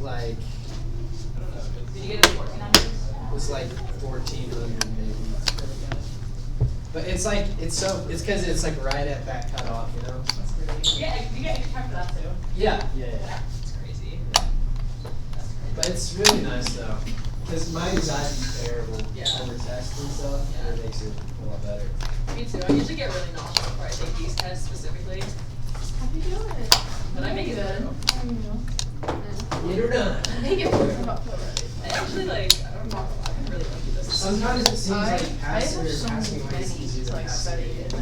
like, I don't know. Did you get a 1400? It was like 1400 maybe. But it's like, it's because it's like right at that cutoff, you know? That's really, you get extra time for that too. Yeah. That's crazy. Yeah. That's crazy. But it's really nice though, because my anxiety's terrible over tests and stuff, and it makes it a lot better. Me too. I usually get really nauseous before I take these tests specifically. How you doing? But I make it through. Get her done. I make it through. I actually like, I don't know, I really like this. Sometimes it seems like passing have or so passing many away is easier to than like passing. study and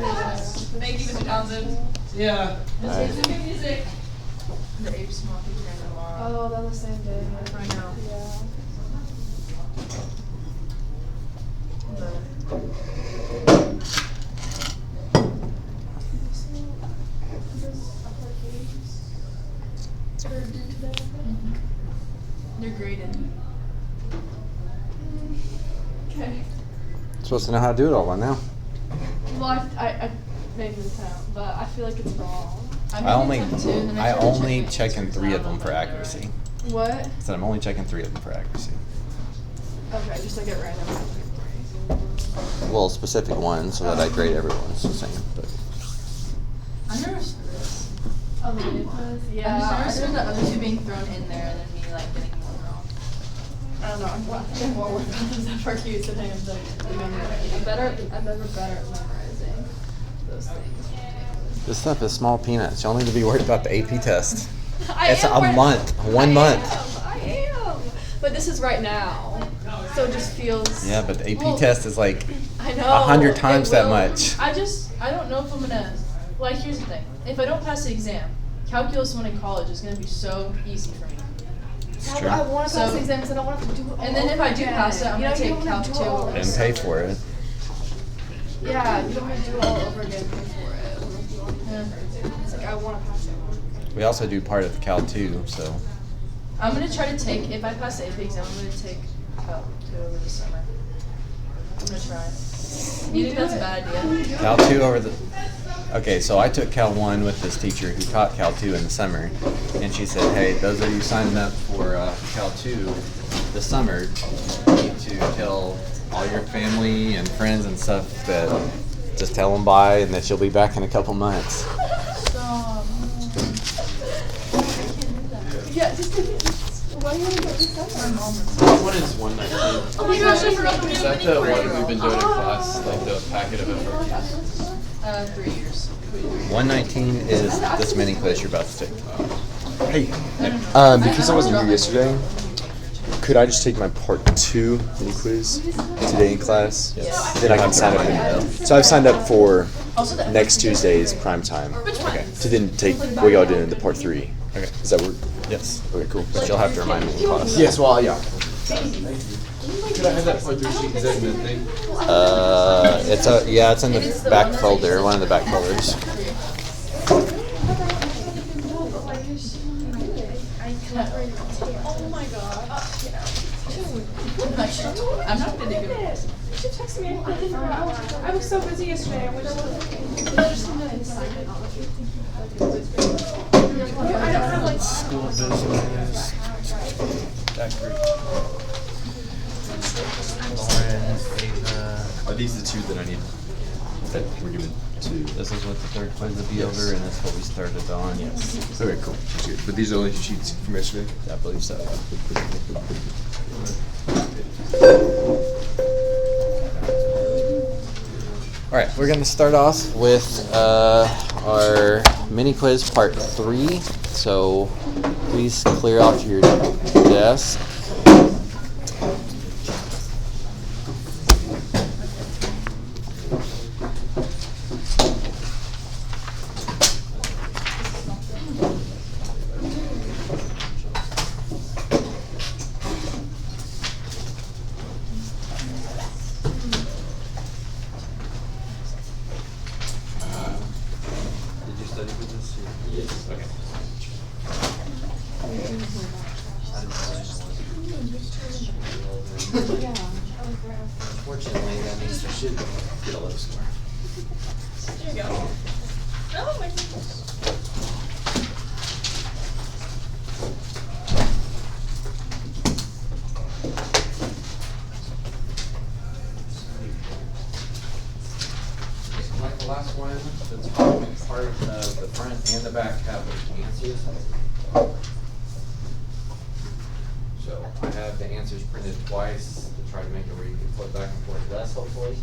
Thank you, Mr. Townsend. Yeah. Music, music. the apes monkey train tomorrow. Oh, they're the same day. I know. Yeah. They're graded. Okay. Supposed to know how to do it all by now. Well, I made this out, but I feel like it's wrong. I only check in 3 of them for accuracy. What? So I'm only checking 3 of them for accuracy. Okay, just like at random. Well, specific ones so that I grade everyone's the same. But I'm nervous for this. Oh, really? Yeah. I'm just nervous for the other two being thrown in there and then me like getting one wrong. I don't know. I'm more worried about those FRQs than I am the memory. I'm better at memorizing those things. this stuff is small peanuts. Y'all need to be worried about the AP test. It's am a worried- month. 1 month. I am. But this is right now, so it just feels. Yeah, but the AP Well, test is like I know. 100 times it that will. much. I don't know if I'm gonna, like here's the thing. If I don't pass the exam, calculus 1 in college is gonna be so easy for me. It's I true. want to pass So- the exam because I don't want to do it all And then if I do again. pass it, I'm You gonna know, you take don't wanna Calc do it all 2. over And pay for it. Yeah, you don't want to do it all over again. Pay for it. It's like I want to pass it. We also do part of Cal 2, so I'm gonna try to take, if I pass the AP exam, I'm gonna take Calc 2 over the summer. I'm gonna try. You think that's a bad idea? Cal 2 over the. Okay, so I took Cal 1 with this teacher who taught Cal 2 in the summer, and she said, "Hey, those of you signing up for Cal 2 this summer, you need to tell all your family and friends and stuff that just tell them bye and that you'll be back in a couple months." Yeah, just take it. Why do you want to go this summer? What is 119? Oh my gosh, I forgot Is that the one we've been doing in class, like the packet of FRQs? 3 years. 119 is this mini quiz you're about to take. Hey, because I wasn't here yesterday, could I just take my part 2 mini quiz today in class? Yes. Then I can sign up. So I've signed up for Also the next Tuesday's prime time. Okay. To then take what y'all did in the part 3. Okay. Does that work? Yes. Okay, cool. But you'll have to remind me in class. Yes, well, yeah. Could I have that part 3 sheet? Is that in the thing? It's in the back folder, one of the back folders. Oh my god. I'm not gonna do it. You should text me. I was so busy yesterday. I wish I don't have like School business. Back group. Lauren, Ava. Are these the 2 that I need? That we're given to. This is what the third quiz will be over, and that's what we started on. Yes. Okay, cool. That's good. But these are only sheets from yesterday? I believe so. All right, we're gonna start off with our mini quiz part 3. So please clear off your desk. Did you study for this? Yes. Okay. Fortunately, that means we should get a low score. There you go. Oh my goodness. part, the front and the back have answers. So I have the answers printed twice to try to make it where you can flip back and forth less, hopefully.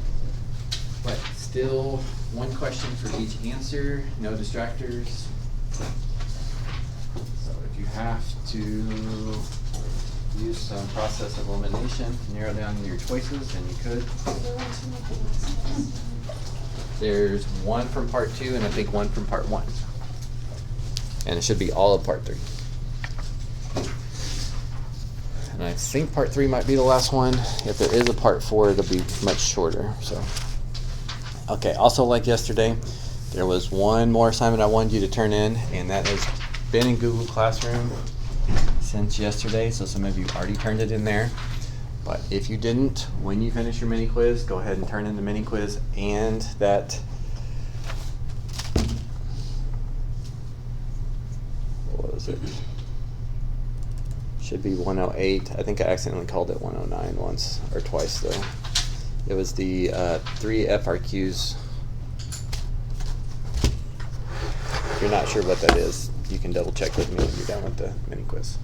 But still, one question for each answer, no distractors. So if you have to use some process of elimination to narrow down your choices, then you could. There's one from part 2 and I think one from part 1. And it should be all of part 3. And I think part 3 might be the last one. If there is a part 4, it'll be much shorter. So, okay, also like yesterday, there was one more assignment I wanted you to turn in, and that has been in Google Classroom since yesterday, so some of you already turned it in there. But if you didn't, when you finish your mini quiz, go ahead and turn in the mini quiz and that what was it? Should be 108. I think I accidentally called it 109 once or twice though. It was the 3 FRQs. If you're not sure what that is, you can double check with me when you're done with the mini quiz.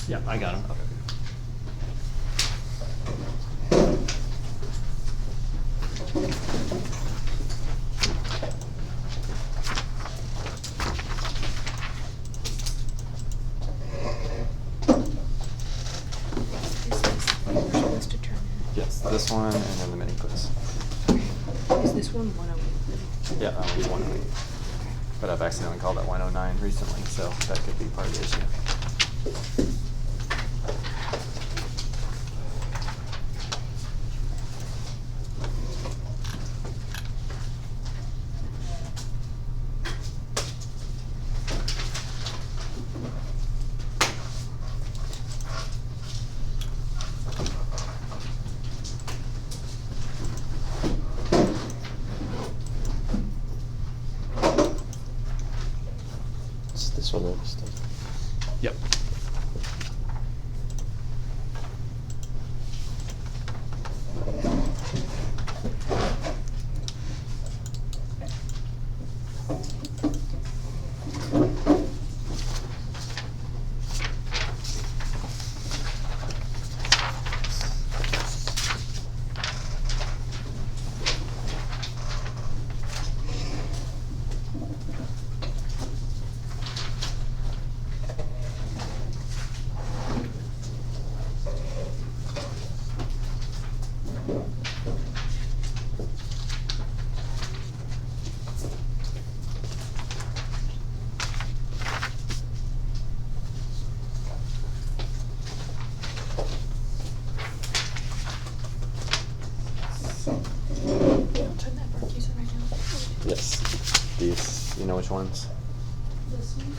Yeah, I got him. Yes, this one and then the mini quiz. Is this one 108? Yeah, that one's 108. But I've accidentally called it 109 recently, so that could be part of the issue. So noticed it. Yep. Turn that bar keys on right now. Yes. These, you know which ones? This one?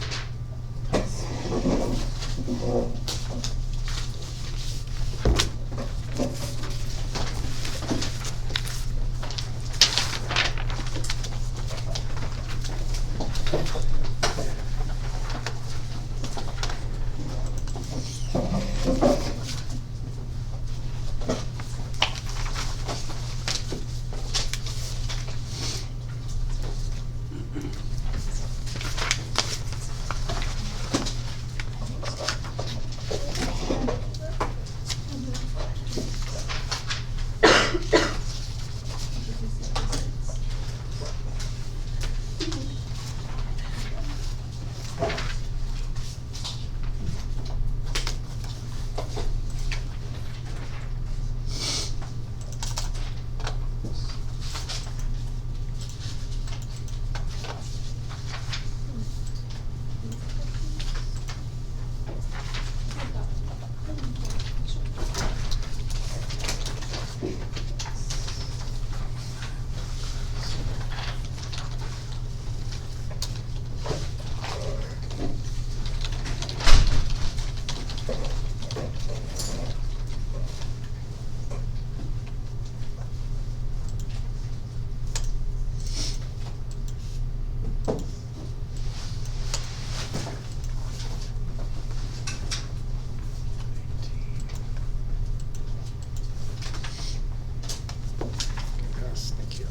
Yes, thank you.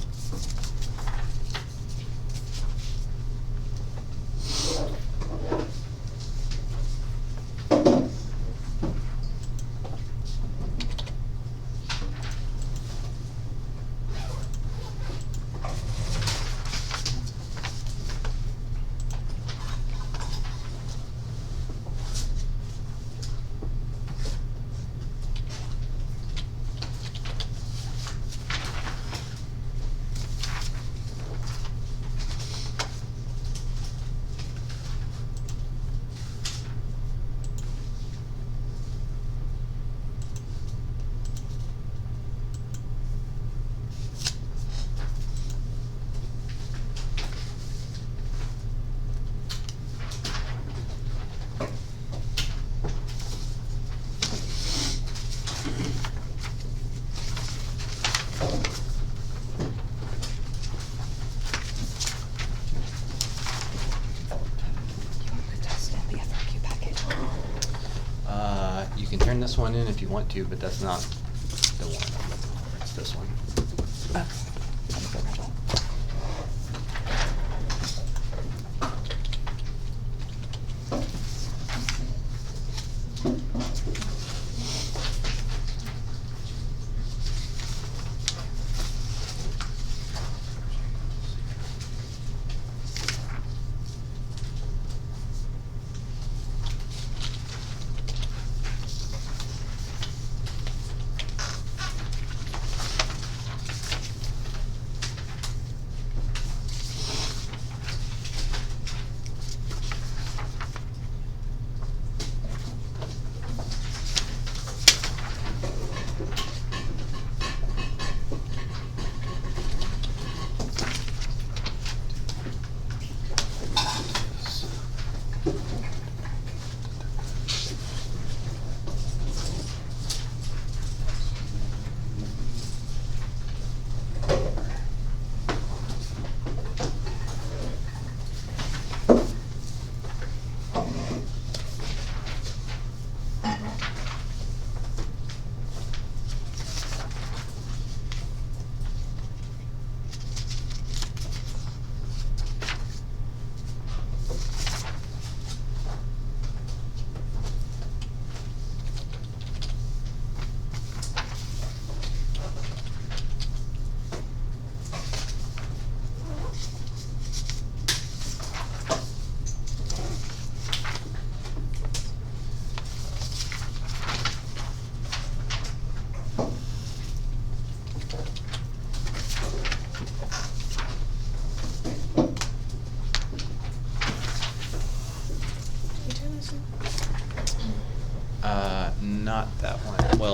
You can turn this one in if you want to, but that's not the one I'm looking for. It's this one.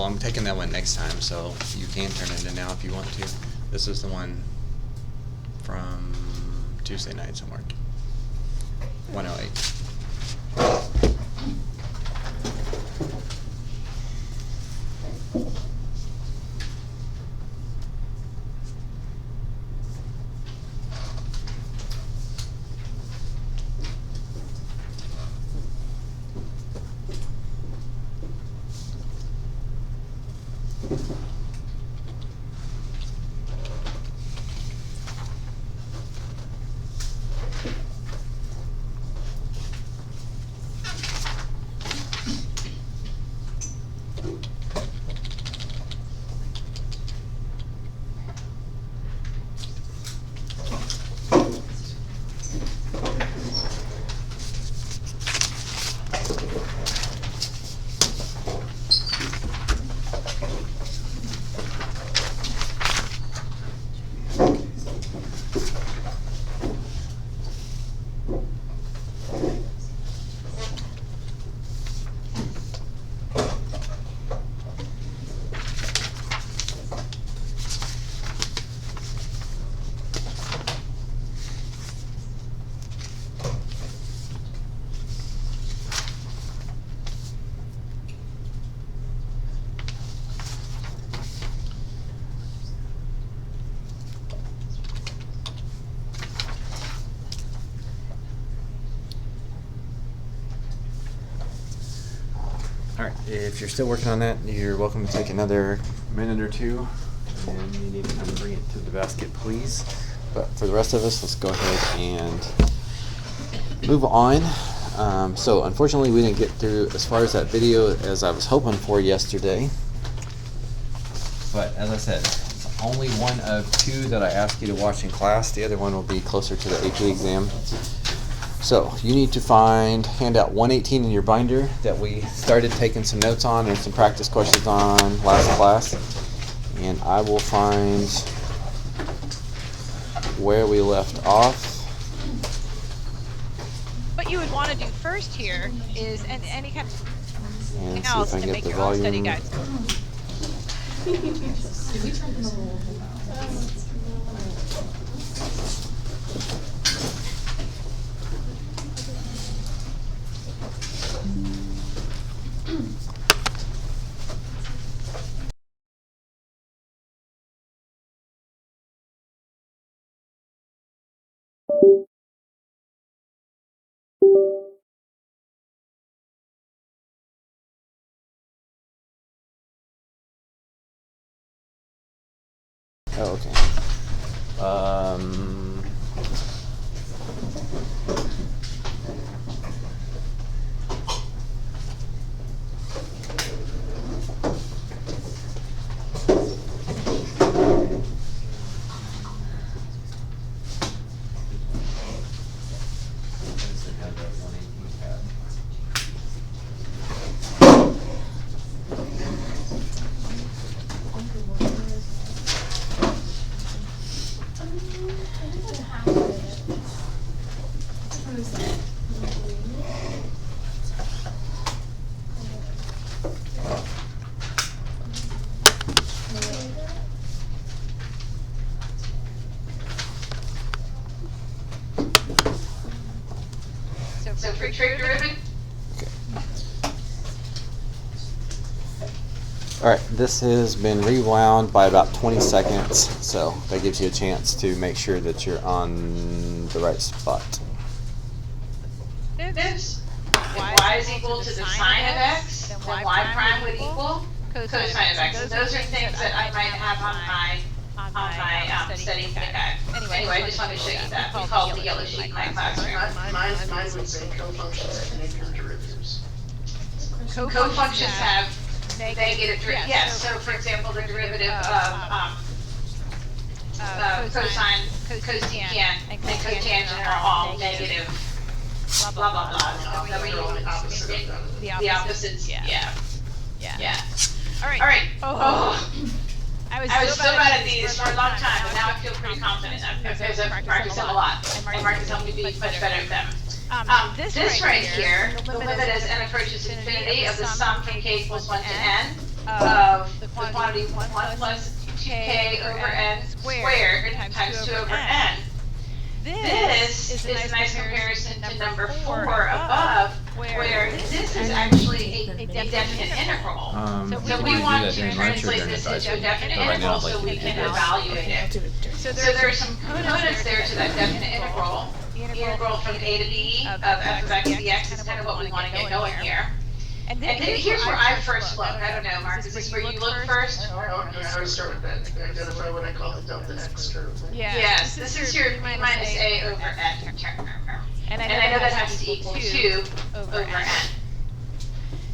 I'm taking that one next time, so you can turn it in now if you want to. This is the one from Tuesday night's homework. 108. Alright, if you're still working on that, you're welcome to take another minute or two. And you need to come bring it to the basket, please. But for the rest of us, let's go ahead and move on. So unfortunately, we didn't get through as far as that video as I was hoping for yesterday. But as I said, it's only one of two that I asked you to watch in class. The other one will be closer to the AP exam. So you need to find handout 118 in your binder that we started taking some notes on and some practice questions on last class. And I will find where we left off. What you would want to do first here is any kind of And see else if I to can make get the your own study volume. guides. Oh, okay. So for trig derivative, Alright, this has been rewound by about 20 seconds, so that gives you a chance to make sure that you're on the right spot. this, if y is equal to the sine of x, then y prime would equal cosine of x. And those are things that I might have on my study guide. Anyway, I just wanted to show you that. We call it the yellow sheet in my classroom. Mine would say cofunctions and negative derivatives. Cofunctions have negative derivatives. Yes, so for example, the derivative of cosine, cosecant, and cotangent are all negative, blah, blah, blah. The opposites, yeah. All right. Oh. I was so bad at these for a long time, but now I feel pretty confident because I've practiced them a lot, and Mark has helped me be much better at them. This right here, the limit as n approaches infinity of the sum from k equals 1 to n of the quantity 1 plus 2k over n squared times 2 over n. This is a nice comparison to number 4 above, where this is actually a definite integral. So we want to translate this into a definite integral so we can evaluate it. So there are some components there to that definite integral. The integral from a to b of f of x dx is kind of what we want to get going here. And then here's where I first look. I don't know, Mark, is this where you look first? I would start with that, identify what I call the delta x term. Yes, this is your b minus a over n term. And I know that has to equal 2 over n.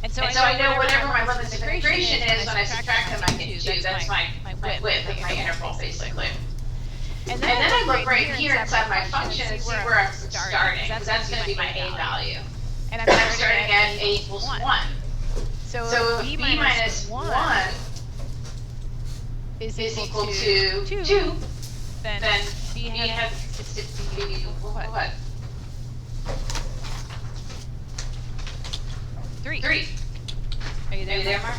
And so I know whatever my limits of integration is, when I subtract them, I get 2. That's my width of my interval, basically. And then I look right here inside my function and see where I'm starting, because that's going to be my a value. And I'm starting at a equals 1. So if b minus 1 is equal to 2, then b has to be what? 3. Are you there, Mark?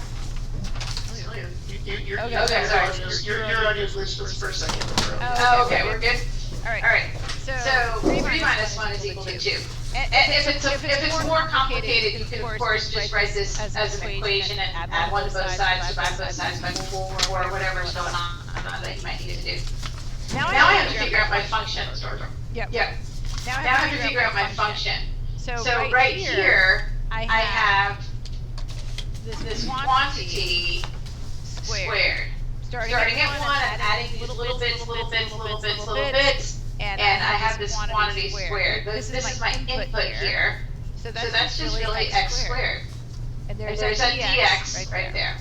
Okay, sorry. Your audio glitched just for a second. Oh, okay, we're good? Alright. So 3 minus 1 is equal to 2. If it's more complicated, you can of course just write this as an equation and add 1 to both sides, divide both sides by 4, or whatever's going on that you might need to do. Now I have to figure out my function. Yep. Now I have to figure out my function. So right here, I have this quantity squared. Starting at 1 and adding these little bits, and I have this quantity squared. This is my input here. So that's just really x squared. And there's that dx right there.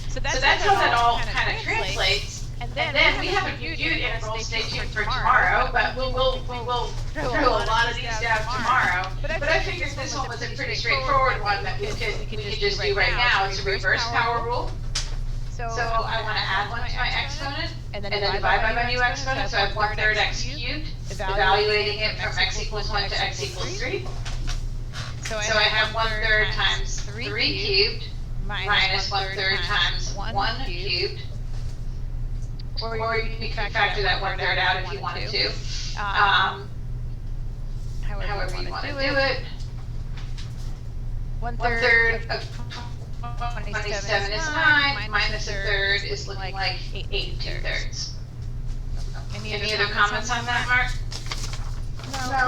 So that's how that all kind of translates. And then we haven't viewed integrals, stay tuned for tomorrow, but we will throw a lot of these down tomorrow. But I figured this one was a pretty straightforward one that we could just do right now. It's a reverse power rule. So I want to add 1 to my exponent, and then divide by my new exponent, so I have 1/3 x cubed, evaluating it from x equals 1 to x equals 3. So I have 1/3 times 3 cubed, minus 1/3 times 1 cubed, or you can factor that 1/3 out if you wanted to, however you want to do it. 1/3 of 27 is 9, minus 1/3 is looking like 8 2/3. Any other comments on that, Mark? No,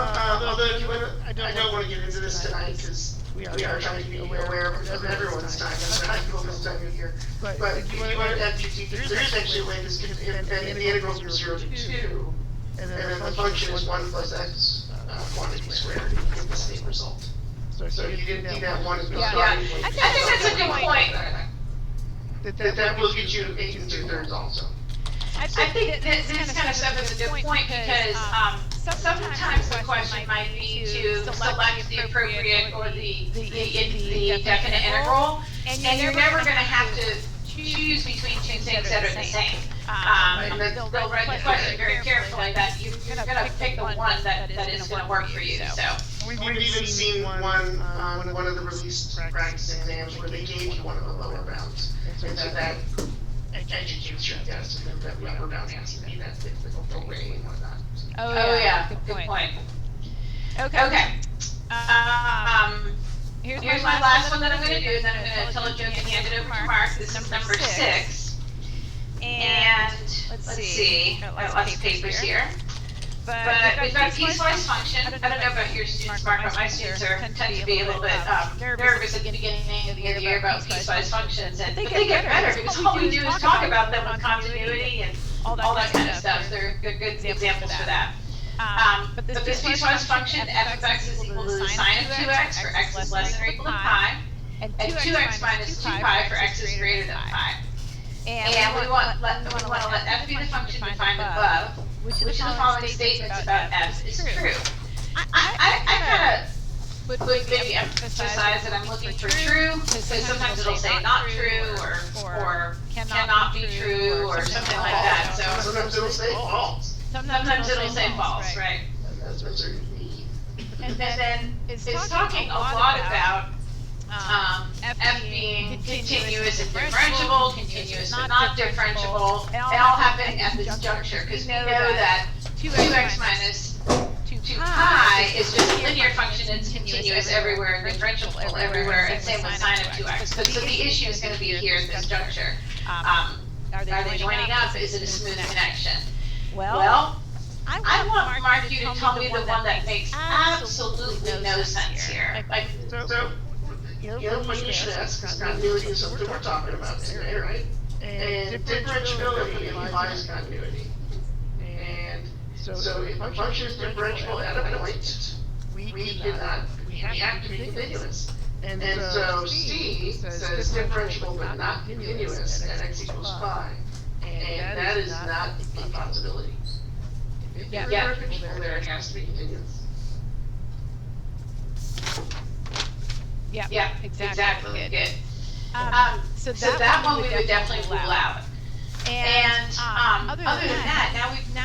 I don't want to get into this tonight because we are trying to be aware of everyone's time and not people's time here. But if you want to add GT, there is actually a way this can, if the integrals from 0 to 2, and then the function is 1 plus x quantity squared, you get the same result. So you didn't need that 1 as no starting point. I think that's a good point. That will get you 8 2/3 also. I think this kind of stuff is a good point because sometimes the question might be to select the appropriate or the definite integral, and you're never going to have to choose between 2 things that are the same. And they'll write the question very carefully that you're going to pick the one that is going to work for you. So. We've even seen one on one of the released practice exams where they gave you one of the lower bounds. And so that educates your test, and then the upper bound has to be that the way and whatnot. Oh yeah, good point. Okay. Here's my last one that I'm going to do, and then I'm going to tell a joke and hand it over to Mark. This is number 6. And let's see, I've got lots of papers here. But we've got a piecewise function. I don't know about your students, Mark, but my students tend to be a little bit nervous at the beginning of the year about piecewise functions, and they get better because all we do is talk about them with continuity and all that kind of stuff. They're good examples for that. But this piecewise function, f of x is equal to the sine of 2x for x is less than or equal to pi, and 2x minus 2 pi for x is greater than pi. And we want to let f be the function defined above. Which of the following statements about f is true? I kind of would maybe emphasize that I'm looking for true, because sometimes it'll say not true, or cannot be true, or something like that. So sometimes it'll say false. Sometimes it'll say false, right? That's what and then it's talking a lot about F being continuous and differentiable, continuous but not differentiable, and all happening at this juncture, because we know that 2x minus 2 pi is just a linear function, it's continuous everywhere and differentiable everywhere, and same with sine of 2x. So the issue is going to be here at this juncture. Are they joining up? Is it a smooth connection? Well, I want Mark you to tell me the one that makes absolutely no sense here. So, the question you should ask is continuity is something we're talking about today, right? And differentiability implies continuity. And so if a function is differentiable at a point, we have to be continuous. And so C says differentiable but not continuous at x equals pi. And that is not a possibility. If you're differentiable there, it has to be continuous. Yeah, exactly. Good. So that one we would definitely rule out. And other than that,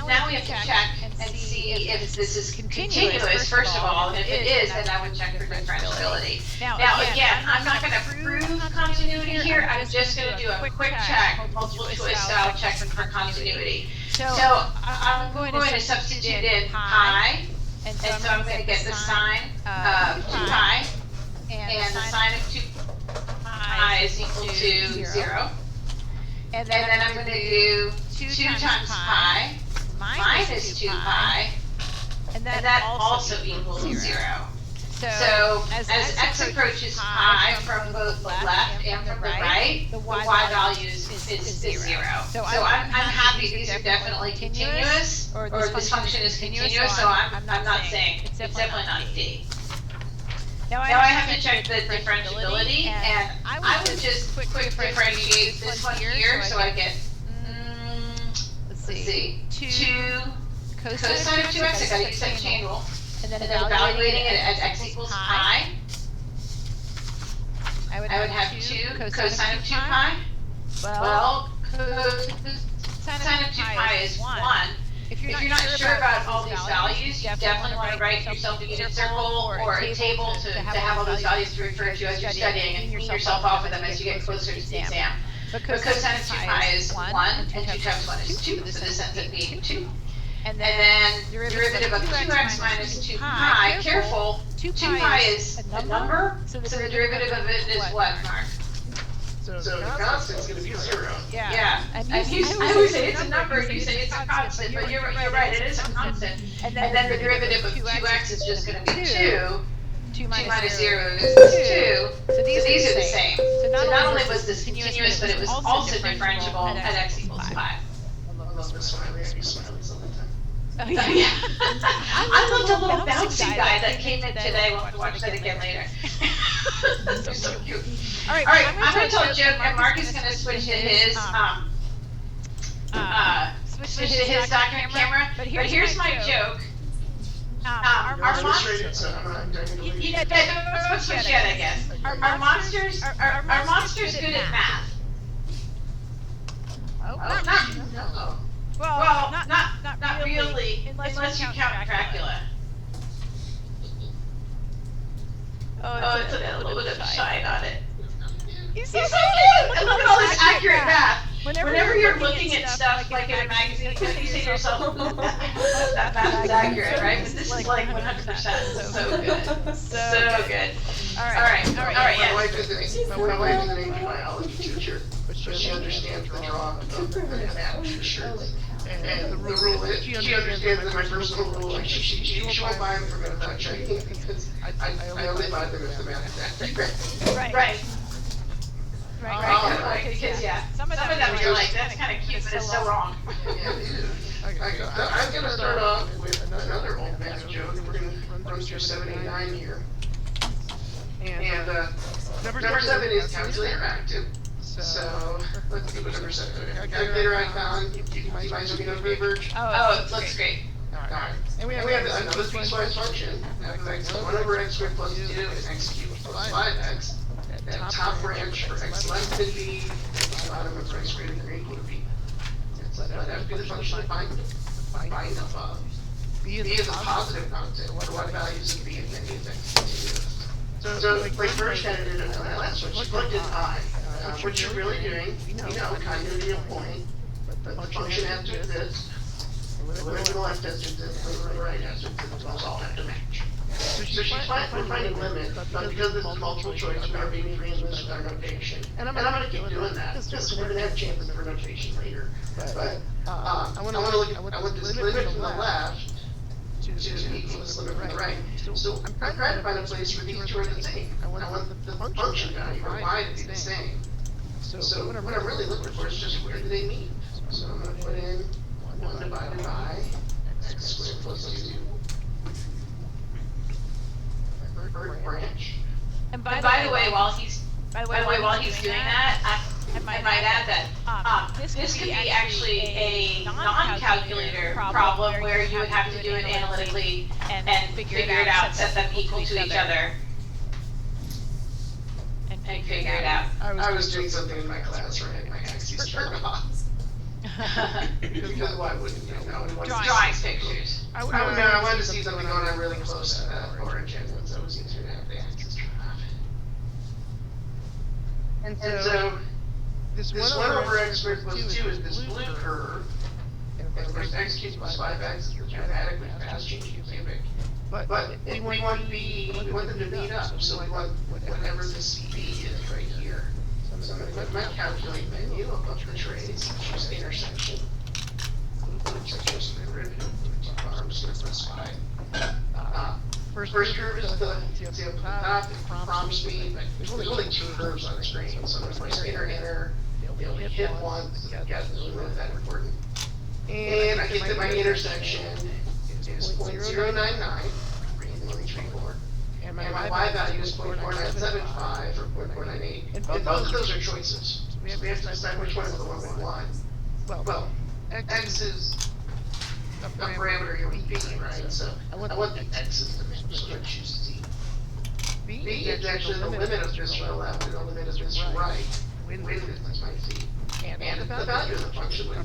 now we have to check and see if this is continuous, first of all, and if it is, then I would check for differentiability. Now again, I'm not going to prove continuity here, I'm just going to do a quick check, multiple choice style check for continuity. So I'm going to substitute in pi, and so I'm going to get the sine of 2 pi, and the sine of 2 pi is equal to 0. And then I'm going to do 2 times pi minus 2 pi, and that also equals 0. So as x approaches pi from both the left and from the right, the y value is 0. So I'm happy these are definitely continuous, or this function is continuous, so I'm not saying it's definitely not D. Now I have to check the differentiability, and I would just quick differentiate this one here, so I get, let's see, 2 cosine of 2x, I gotta use that chain rule, and then evaluating it at x equals pi, I would have 2 cosine of 2 pi, well, cosine of 2 pi is 1. If you're not sure about all these values, you definitely want to write yourself a unit circle or a table to have all those values to refer to as you're studying and clean yourself off of them as you get closer to the exam. But cosine of 2 pi is 1, and 2 times 1 is 2, so this ends up being 2. And then derivative of 2x minus 2 pi, careful, 2 pi is a number, so the derivative of it is what, Mark? So the constant's going to be 0. Yeah. And I would say it's a number, and you say it's a constant, but you're right, it is a constant. And then the derivative of 2x is just going to be 2. 2 minus 0 is 2. So these are the same. So not only was this continuous, but it was also differentiable at x equals 5. I love the smiley, I use smileys all the time. Oh, yeah. I loved a little bouncy guy that came in today. We'll have to watch that again later. So cute. All right, I'm going to tell Jim, and Mark is going to switch to his document camera. But here's my joke. Our monsters. Don't switch yet, I guess. Are monsters good at math? No. Well, not really, unless you count Dracula. Oh, it's a little bit of shine on it. He's so cute! And look at all this accurate math. Whenever you're looking at stuff like in a magazine, you say to yourself, that math is accurate, right? But this is like 100%. So good. So good. Alright, yeah. My wife is an English biology teacher, but she understands the drawing of the math for sure. And the rule is, she understands that my personal rule, like she won't buy them from a check because I only buy them if the math is accurate. Right. Because some of them you're like, that's kind of cute, but it's so wrong. Yeah, it is. I'm going to start off with another old math joke. We're going to run through 7, 8, 9 here. And number 7 is calculator active. So let's see what number 7 is. Calculator I found. You mind looking over the verge? Oh, it looks great. Alright. And we have another piecewise function. X 1 over x squared plus 2 is x cubed plus 5x. That top branch for x less than b, bottom of x greater than or equal to b. Let f be the function of bind of b is a positive constant. What values of b and any of x continuous. So, like, first kind of did it on that last one, she plugged in I. What you're really doing, you know, kind of your point, but the function has to exist. The limit to the left has to exist, the limit to the right has to exist, those all have to match. So she's fine for finding limit, but because this is multiple choice, we are being free in this with our notation. And I'm gonna keep doing that, because we're gonna have chances for notation later. But, I want this limit from the left to equal this limit from the right. So I'm trying to find a place where these two are the same. I want the function value, or y to be the same. So what I'm really looking for is just where do they meet? So I'm gonna put in 1 divided by x squared plus 2. Third branch. And by the way, while he's doing that, I might add that this could be actually a non-calculator problem where you would have to do it analytically and figure it out, set them equal to each other, and figure it out. I was doing something in my class where I had my axes turned off. Because why wouldn't you know? Drawing pictures. I wanted to see something going on really close to that orange end, so it was easier to have the axes turned off. And so this 1 over x squared plus 2 is this blue curve. And of course, x cubed plus 5x is the dramatically fast changing cubic. But we want them to meet up, so we want whatever this b is right here. So I'm going to go to my calculate menu above the trace, choose intersection. First curve is the top, prompt speed. There's only 2 curves on the screen, so I'm going to press enter. They'll hit one, because I've got to really that important. And I get that my intersection is 0.099, really straightforward. And my y value is 0.4975 or 0.498. And both of those are choices. So we have to decide which one is the one we want. Well, x is a parameter here with b, right? So I want the x's to match, so I choose z. B is actually the limit of this from the left and the limit of this from right. When this might z. And the value of the function, when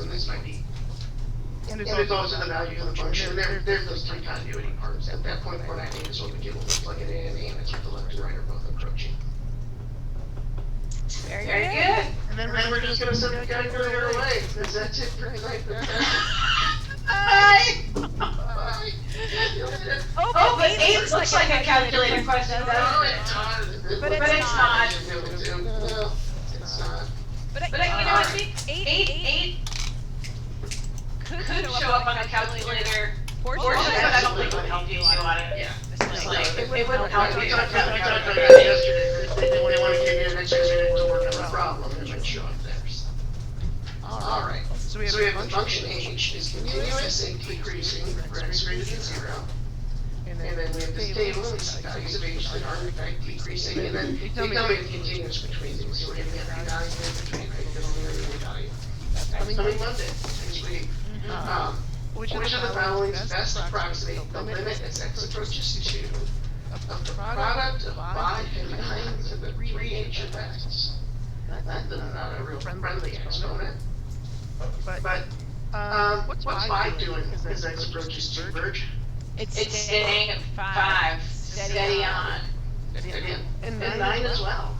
this might be. And it's also the value of the function. There's those 3 continuity parts. At that point, 498 is what we get when we plug it in, and it's what the left and right are both approaching. Very good. And then we're just going to send the calculator away. Because that's it for tonight. Bye. Bye. Oh, but 8 looks like a calculator question, doesn't it? But it's not. No, it's not. But you know, I think 8 could show up on a calculator portion, but I don't think it would help you a lot. Yeah. It wouldn't help you. We talked about that yesterday. They want to give you an extra minute to work on the problem, and it might show up there. Alright. So we have the function h is continuous and decreasing for x greater than 0. And then we have this table, and we see values of h that are in fact decreasing, and then they tell me it's continuous between them. So we're going to get the value between the value. That's coming Monday, next week. Which of the following best approximate the limit as x approaches 2 of the product of 5 and 9 to the 3h of x? That's not a real friendly exponent. But what's 5 doing as x approaches 2, Verge? It's staying at 5, steady on. And 9 as well.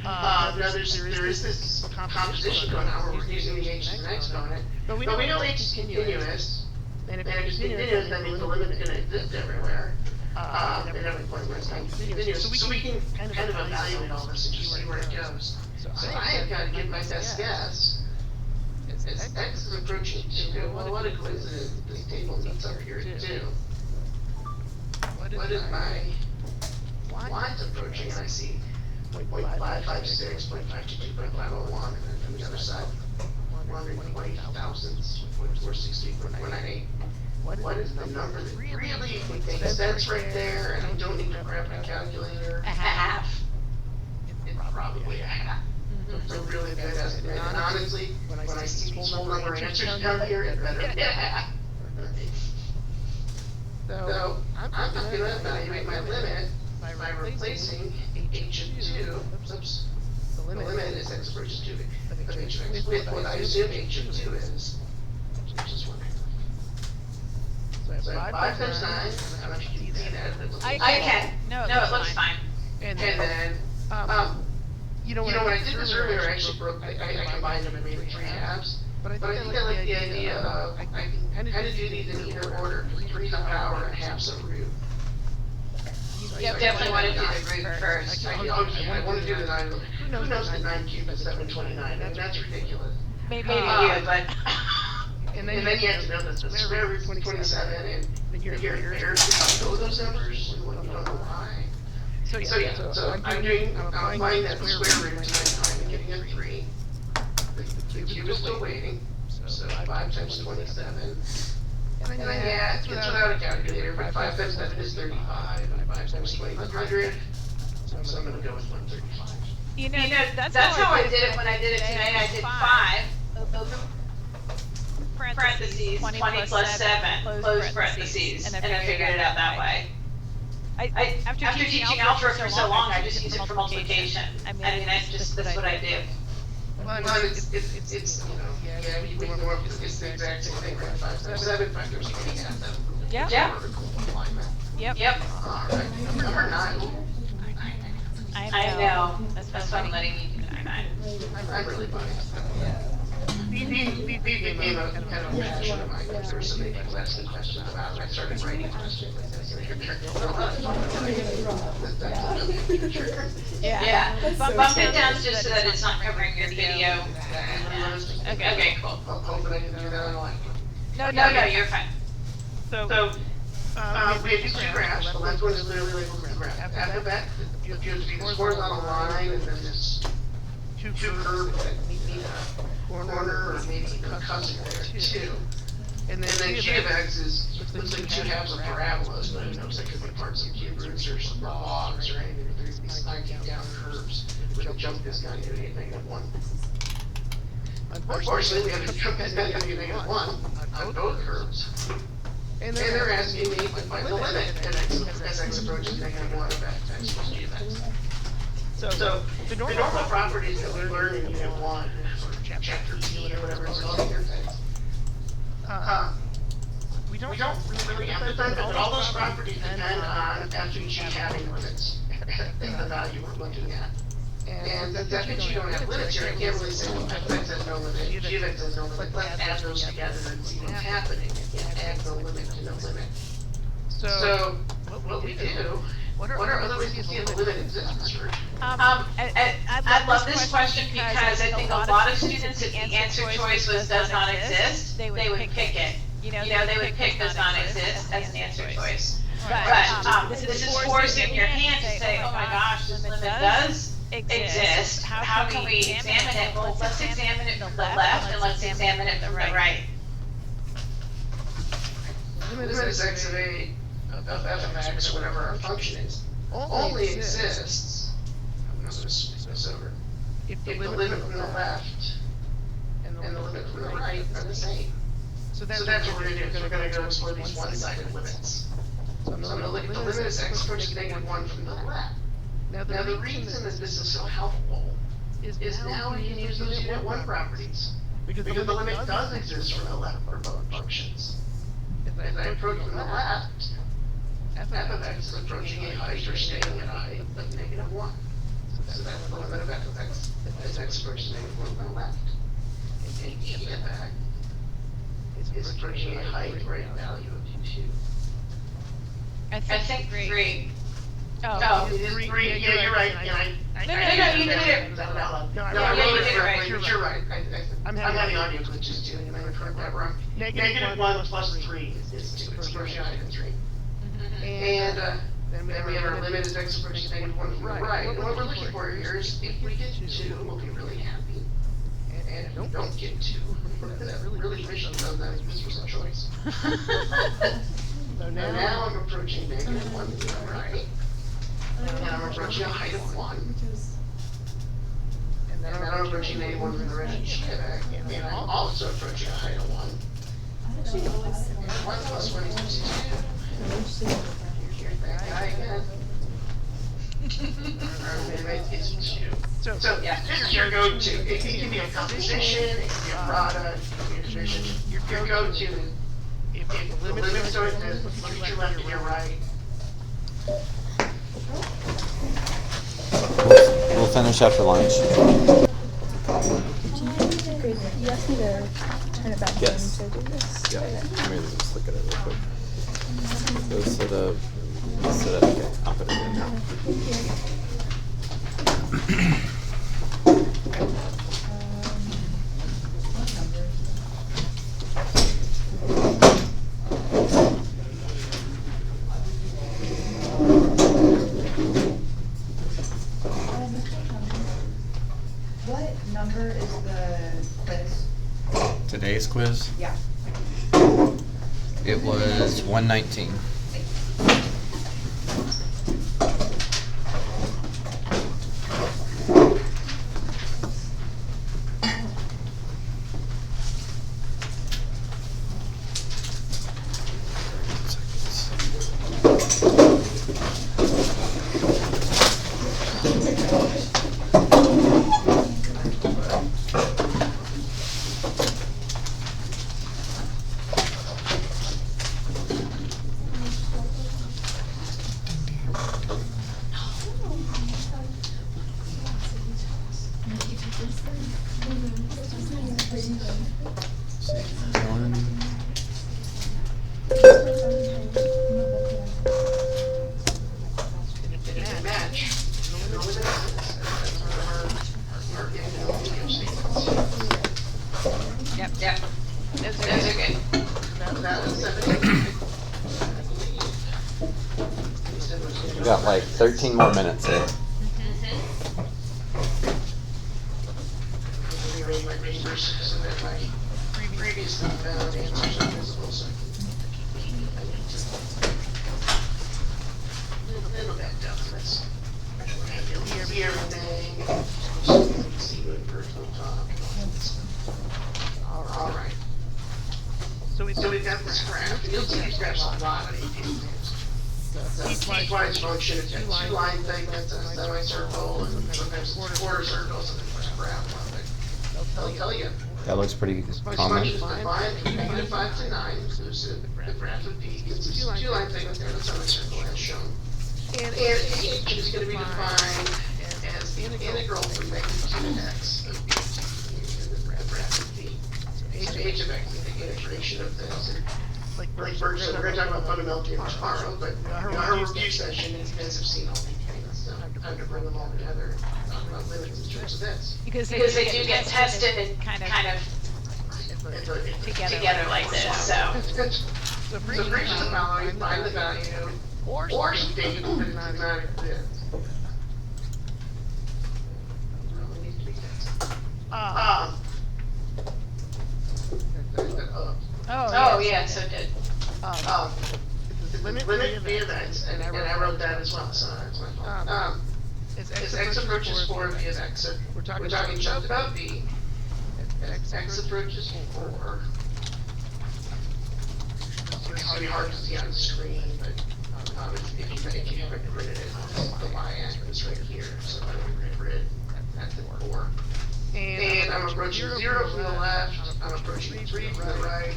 Now there is this composition going on where we're using the h as an exponent, but we know h is continuous, and if it's continuous, that means the limit is going to exist everywhere. At every point where it's not continuous. So we can kind of evaluate all this and just see where it goes. So I have got to give my best guess. As x is approaching 2, well, what a coincidence that this table meets up here at 2. What is my y's approaching? And I see 0.556, 0.522, 0.501, and then from the other side, 120 thousandths, 460, 498. What is the number that really makes sense right there, and I don't need to grab my calculator? A half. It's probably a half. It's a really good estimate, and honestly, when I see these whole number answers down here, it better be a half. So, I'm going to evaluate my limit by replacing h of 2, oops, the limit is x approaches 2 of h of x with what I assume h of 2 is, which is 1 half. So 5 times 9, how much can you see that? I can. No, it looks fine. And then, you know, when I did this earlier, I actually I combined them and made 3 halves. But I think I like the idea of, I can kind of do these in either order, 3's a power and half's a root. You definitely want to do the root first. I want to do the 9, who knows that 9 cubed is 729, I mean, that's ridiculous. Maybe you, but. And then you have to know that the square root 27, and you're pairs to know those numbers, you don't know why. So I'm applying that square root to my time and getting a 3. The cube is still waiting, so 5 times 27. And then I add, it's without a calculator, but 5 times 7 is 35, and 5 times 100, so I'm gonna go with 135. You know, that's how I did it when I did it today. I did 5, open parentheses, 20 plus 7, close parentheses, and I figured it out that way. After teaching algebra for so long, I just use it for multiplication. I mean, that's what I do. Well, it's you know, yeah, we ignore it's the exact same thing, right? 5 times 7, 5 times 20, add them. Yeah. Yep. Alright, number 9. I know. That's why I'm letting you do 9. I'm really funny. These became a kind of a passion of mine, because there were so many people asking questions about it. I started writing questions. Yeah. Bump it down just so that it's not covering your video. Okay, cool. Hoping I didn't do that on like. No, you're fine. So, we have these 2 graphs. The left one is literally labeled as the graph. After that, you have the horizontal line, and then this 2 curves that meet a corner or maybe a cusp there too. And then g of x looks like 2 halves of parabolas, but who knows, that could be parts of cube roots or some logs or anything. There's these 19 down curves where the jump is going to be -1. Unfortunately, we have a jump that's going to be -1 on both curves. And they're asking me to find the limit as x approaches -1 of x equals g of x. So, the normal properties that we learn in Unit 1, or Chapter P, or whatever it's called in your text, we don't really emphasize it, but all those properties depend on f(g) having limits, in the value we're looking at. And that means you don't have limits here. I can't really say, well, f(x) has no limit, g of x has no limit. Let's add those together and see what's happening. It adds no limit to no limit. So, what we do, what are other ways to see if the limit exists, Serge? I love this question because I think a lot of students, if the answer choice was does not exist, they would pick it. You know, they would pick does not exist as an answer choice. But this is forcing your hand to say, oh my gosh, this limit does exist. How can we examine it? Well, let's examine it from the left and let's examine it from the right. Limit is x of a of f of x, or whatever our function is, only exists, I'm going to switch this over, if the limit from the left and the limit from the right are the same. So that's what we're going to do. We're going to go explore these one-sided limits. So I'm going to look at the limit as x approaches -1 from the left. Now the reason that this is so helpful is now we can use those Unit 1 properties. Because the limit does exist from the left for both functions. If I approach from the left, f of x is approaching a height or staying at a height of -1. So that's the limit of f of x as x approaches -1 from the left. And g of x is approaching a height or a value of 2. I think 3. Oh, it is 3. Yeah, you're right. No, you did it. No, I wrote it correctly, but you're right. I'm having audio glitches too, and I read that wrong. -1 plus 3 is 2. It's approaching a height of 3. And then we have our limit as x approaching -1 from the right. And what we're looking for here is if we get 2, we'll be really happy. And if we don't get 2, that really mission though, that this was a choice. So now I'm approaching -1 from the right. And I'm approaching a height of 1. And then I'm approaching -1 from the right of g of x. And I'm also approaching a height of 1. And 1 plus 1 equals 2. Here's that guy again. Our limit is 2. So yeah, this is your go-to. It can be a composition, it can be a product, it can be a division. Your go-to is if the limits don't exist, treat your left and your right. finish after lunch. You asked me to turn it back Yes. on to do this. Yeah. Let me just look at it real quick. Go sit up. Sit up. Okay, I'll put it in now. What number is the quiz? Today's quiz, Yeah. it was 119. Yep. Those are good. We got like 13 more minutes here. Rearrange my papers so that my previous answers are visible, so I need to little bit down this. You'll see everything, see what personal talk. All right. So we've got this graph. You'll see these graphs a lot of piecewise function. It's got two-line segments and a semicircle, and sometimes it's quarter circles, and then there's a graph on it. They'll tell you. That looks pretty This common. function is defined from -5 to 9, inclusive. The graph would be, it's a two-line segment there, the semicircle as shown. And h is going to be defined as the integral from magnitude x of b to the graph of b. So h of x is the integration of this. And like Berg said, we're going to talk about fundamental theorems tomorrow, but our review session, you guys have seen all these things, so time to bring them all together and talk about limits in terms of this. Because they do get tested and kind of together like this, so. So for each of the following, find the value or state that it does not exist. Oh, yeah, so did. Limit the events, and I wrote that as well, so that's my fault. As x approaches 4, v of x, so we're talking just about v. As x approaches 4. It's gonna be hard to see on the screen, but if you haven't gridded it, the y-axis right here, so I'm gonna grid at the 4. And I'm approaching 0 from the left, I'm approaching 3 from the right.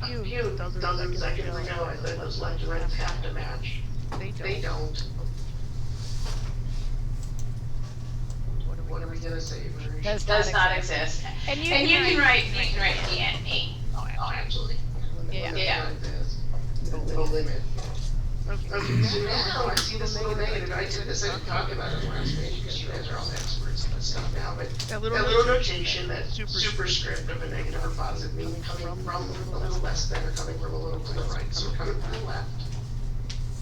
A few dozen seconds ago, I said those left and rights have to match. They don't. What are we gonna say? Does not exist. And you can write DNE. Oh, absolutely. Yeah. No limit. Okay, so now I see this little negative. I did this, I didn't talk about it last page because you guys are all experts in this stuff now, but that little notation, that superscript of a negative or positive meaning coming from a little less than or coming from a little to the right. So we're coming from the left.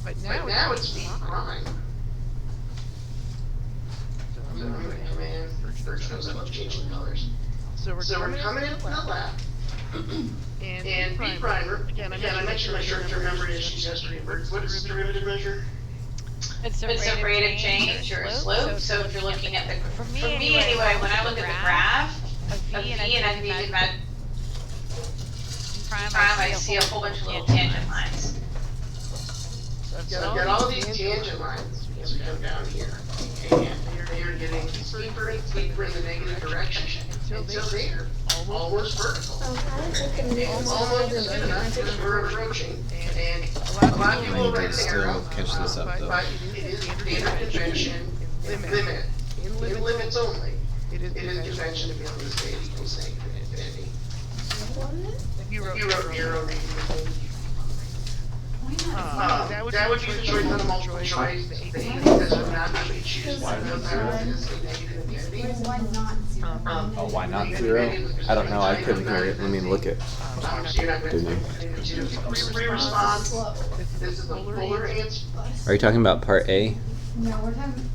But now it's v prime. So I'm going to command, Birch knows I love changing colors. So we're coming in from the left. And b prime, again, I mentioned my short-term memory issues yesterday. What does derivative measure? It's a rate of change or a slope. So if you're looking at the, for me anyway, when I look at the graph of v and I think about prime, I see a whole bunch of little tangent lines. So I've got all these tangent lines as we come down here. And you're getting steeper and steeper in the negative direction until they're almost vertical. Almost good enough as we're approaching. And a lot of people will write an arrow, catch this up, though. but it is standard convention, limit in limits only, it is convention to be able to say it equals negative infinity. What? You wrote arrow negative. That would be the choice on a multiple choice. The eight says would not actually choose one of those arrows as a negative infinity. Why not zero? Oh, why not 0? I don't know. I couldn't hear it. Let me look it. So you're not going to free response. This is the polar answer. Are you talking about part A? No, we're talking,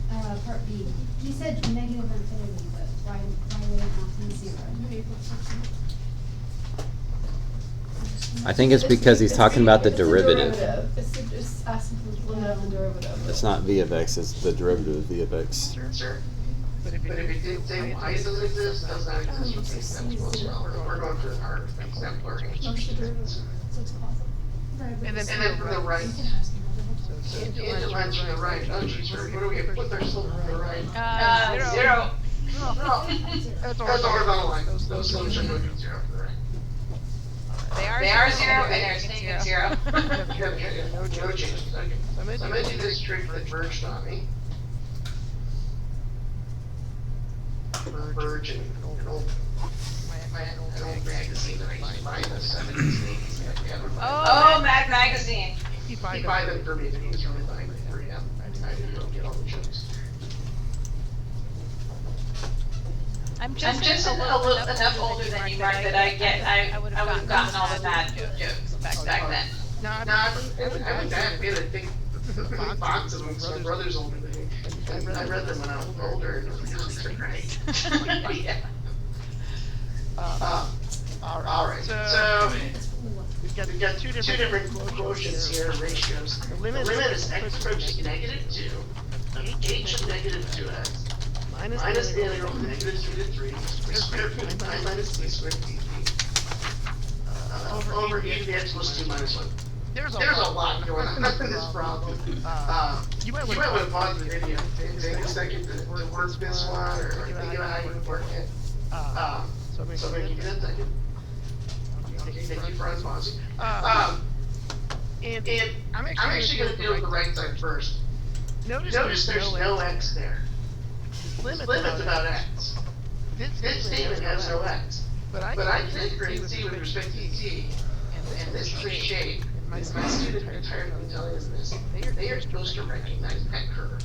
part B. He said negative infinity, but why would it not be zero? I think it's because he's talking about the It's a derivative. It's just asking for the limit of the derivative. It's not v of x, it's the derivative of v of x. Sure. But if it did say y doesn't exist, does not exist with the exemplar as well. We're going for our exemplar answer. And then from the right. So it lines from the right. Oh geez, where do we put our slope from the right? 0. No. That's a horizontal line. Those slopes are going to 0 from the right. They are 0 and they're staying at 0. No changes. Okay. So I'm going to do this trick that merged on me. Virgin. An old magazine that I used to buy in the 70s. Oh, Mad Magazine. You buy them for me, but he was really buying them for him. I didn't go get all the jokes. I'm just enough older than you, Mark, that I would have gotten all the bad jokes back then. No, I went back. We had a big box of them, so my brother's older than me. I read them when I was older, and it was really great. Yeah. Alright, so we've got two different quotients here, ratios. The limit is x approaches -2, h of -2x, minus the integral from -3 to 3, square root of I minus c squared dt, over e to the x plus 2 minus 1. There's a lot going on in this problem. You might want to pause the video and take a second to work this one, or think about how you would work it. So I'm going to give you that second. Okay, thank you for unpausing. And I'm actually going to deal with the right side first. Notice there's no x there. Limit's about x. This statement has no x. But I can integrate c with respect to t, and this is a shape. My student entirely telling us this. They are supposed to recognize that curve.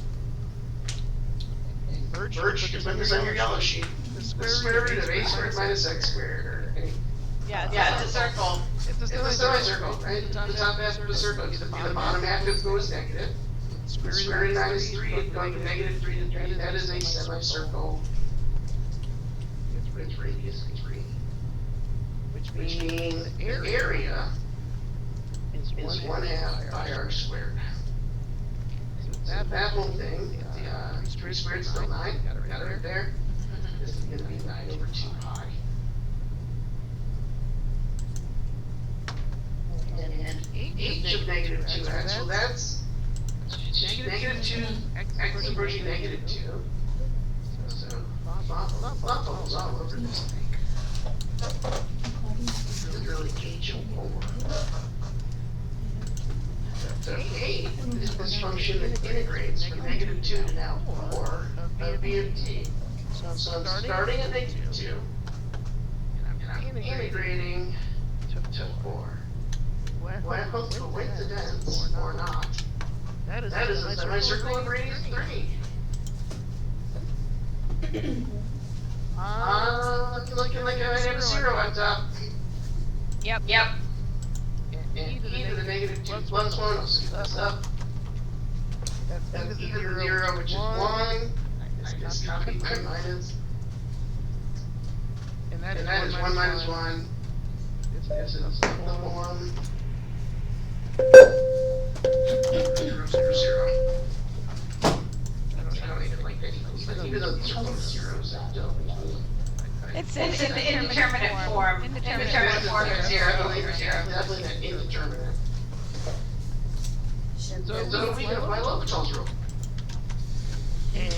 Birch, put this on your yellow sheet. The square root of a squared minus x squared, or any. Yeah, it's a circle. It's a semicircle, right? The top half of the circle, the bottom half is goes negative. Square root of minus 3, going from -3 to 3, that is a semicircle. Its radius is 3. Which means the area is 1/2 pi r squared. So that whole thing, the 3 squared is still 9, got it right there. This is going to be 9 over 2 pi. And h of -2x, so that's -2, x approaching -2. So, bubbles all over this thing. This is really h of 4. So a is this function that integrates from -2 to now 4 of b of t. So I'm starting at -2, and I'm integrating to 4. Well, coincidence or not, that is a semicircle of radius 3. Looking like I have a 0 on top. Yep. And e to the -2 plus 1, I'll scoot this up. That's e to the 0, which is 1. I just copied my minus. And that is 1 minus 1. This is the form. 0, 0, 0. I don't even like that equals, but even though these are both zeros, I don't. It's in the indeterminate form. Indeterminate form of 0 over 0. Definitely an indeterminate. So we have my L'Hopital's rule. And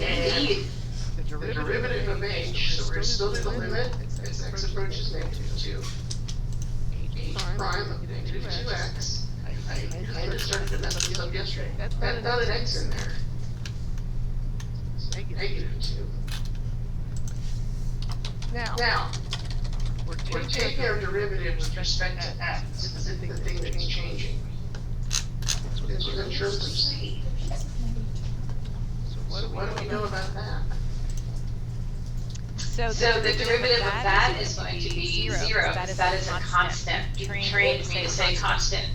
the derivative of h, so we're going to still do the limit as x approaches -2. h prime of -2x. I kind of started to mess this up yesterday. That's not an x in there. -2. Now, we're taking our derivative with respect to x. This is the thing that's changing. It's in terms of c. So what do we know about that? So the derivative of that is going to be 0, because that is a constant. You trained me to say constant.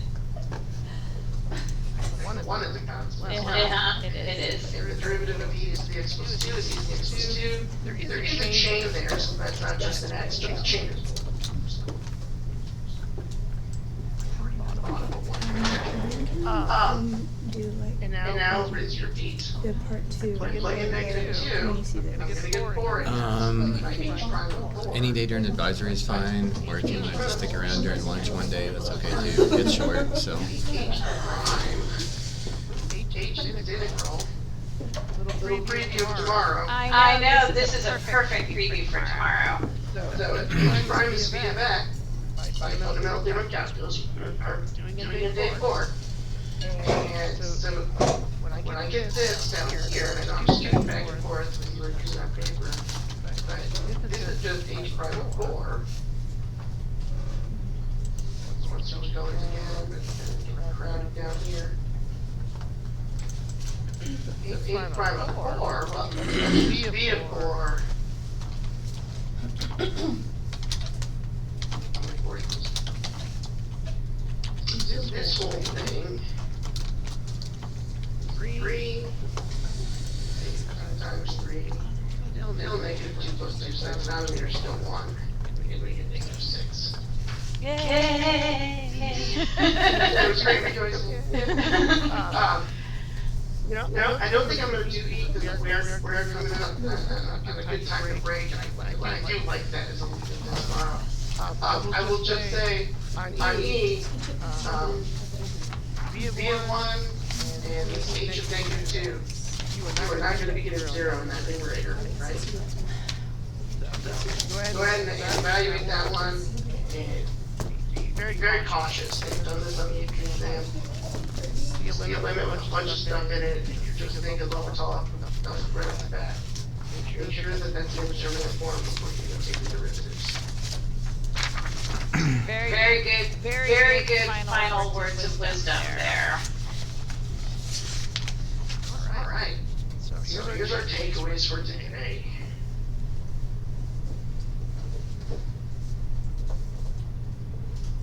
One is a constant. It is. The derivative of e is the x plus 2 is e to the x plus 2. There is a chain there, so that's not just an x, but the chain is. Do like And now raise your feet. the part 2. Plug in -2. When you see I'm this. gonna get 4 in there. Any day during advisory is fine, or if you want to just stick around during lunch one day, that's okay too. It's short, so. H is integral. Little preview of tomorrow. I know, this is a perfect preview for tomorrow. So H prime is v of x by fundamental theorem of calculus, are doing in day 4. And so when I get this down here, and I'm just getting back and forth when you were using that paper, but this is just H prime of 4. Let's switch colors again and crowd it down here. H prime of 4, well, v of 4. This whole thing. 3 times 3. Still negative 2 plus 2, so that's denominator still 1. And we get negative 6. Yay! That was great, rejoicing. I don't think I'm going to do E because we're coming up on a good time to break, and I do like that as a little bit tomorrow. I will just say on E, V of 1 and this H of -2, you are not going to be getting 0 in that numerator, right? Go ahead and evaluate that one and be very cautious. They've done this on the AP exam. See a limit with a bunch of stuff in it, and you're just thinking lower top, right off the bat. Make sure that that's in determinate form before you go take the derivatives. Very good final words of wisdom there. Alright, so here's our takeaways for today.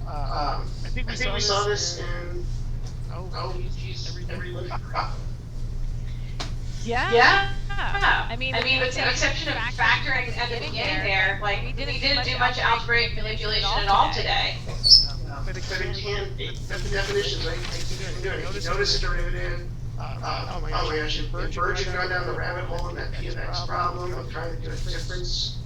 I think we saw this in, oh geez, every Yeah. I mean, with the exception of factoring at the beginning there, like, we didn't do much algebraic manipulation at all today. But it can, that's the definitions, right? You notice a derivative. Oh my gosh, if Virgin gone down the rabbit hole in that P of X problem of trying to do a difference,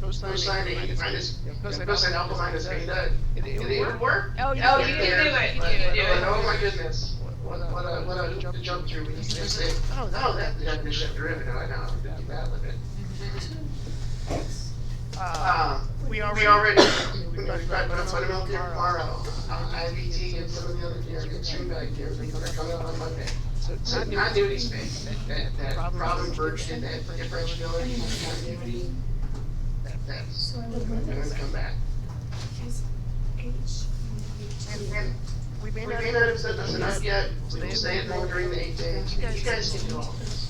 cosine A minus, cosine alpha minus beta, it would work. Oh, you can do it. Oh my goodness. What a jump through when you just say, oh, that's the definition of derivative, I know, I'm doing that with it. We already, we've got fundamental theorem tomorrow, IVT and some of the other theorems, extreme value theorems, that are coming up on Monday. So continuity space, that problem Virgin, that differentiability, continuity, that's going to come back. And we may not have said this enough yet, we will say it more during the 8 days. You guys can do all this.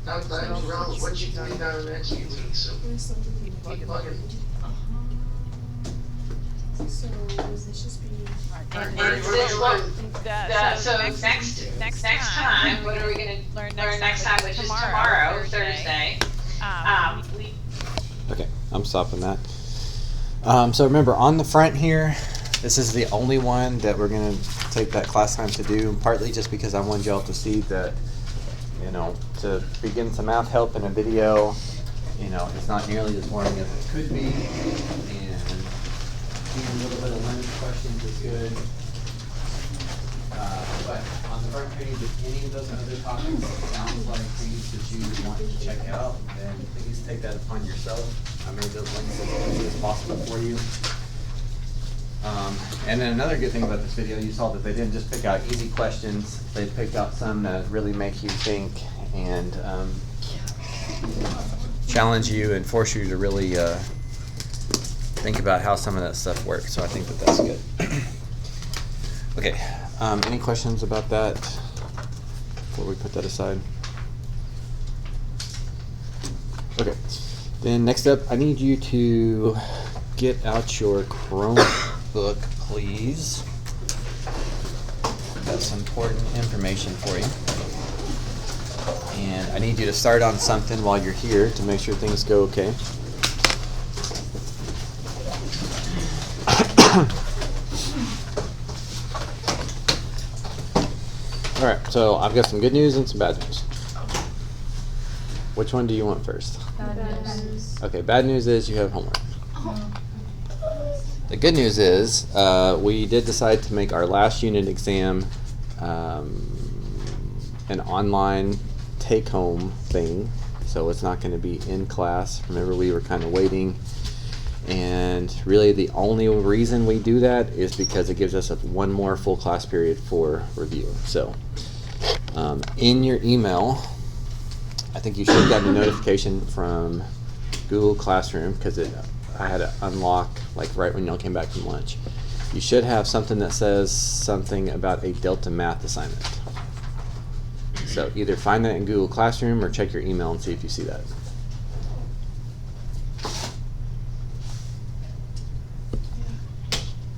Outside of the realm of what you can do down in the next few weeks, so keep plugging. So does this just be? So next time, what are we going to learn next time, which is tomorrow, Thursday. Okay, I'm stopping that. So remember, on the front here, this is the only one that we're going to take that class time to do, partly just because I wanted y'all to see that, you know, to begin some math help in a video, you know, it's not nearly as boring as it could be, and seeing a little bit of learning questions is good. But on the front page, if any of those other topics sounds like things that you want to check out, then please take that upon yourself. I made those links as easy as possible for you. And then another good thing about this video, you saw that they didn't just pick out easy questions, they picked out some that really make you think and challenge you and force you to really think about how some of that stuff works. So I think that that's good. Okay, any questions about that before we put that aside? Okay, then next up, I need you to get out your Chromebook, please. Got some important information for you. And I need you to start on something while you're here to make sure things go okay. Alright, so I've got some good news and some bad news. Which one do you want first? Bad news. Okay, bad news is you have homework. The good news is we did decide to make our last unit exam an online take-home thing, so it's not going to be in class. Remember, we were kind of waiting, and really the only reason we do that is because it gives us one more full class period for review. So in your email, I think you should have gotten a notification from Google Classroom, because I had to unlock like right when y'all came back from lunch. You should have something that says something about a Delta Math assignment. So either find that in Google Classroom or check your email and see if you see that.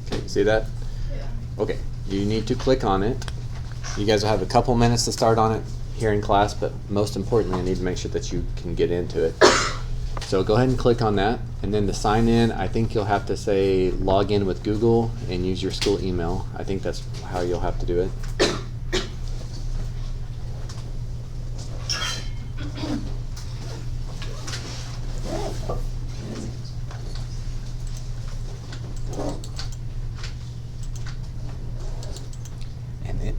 Okay, you see that? Yeah. Okay, you need to click on it. You guys will have a couple minutes to start on it here in class, but most importantly, I need to make sure that you can get into it. So go ahead and click on that, and then to sign in, I think you'll have to say log in with Google and use your school email. I think that's how you'll have to do it.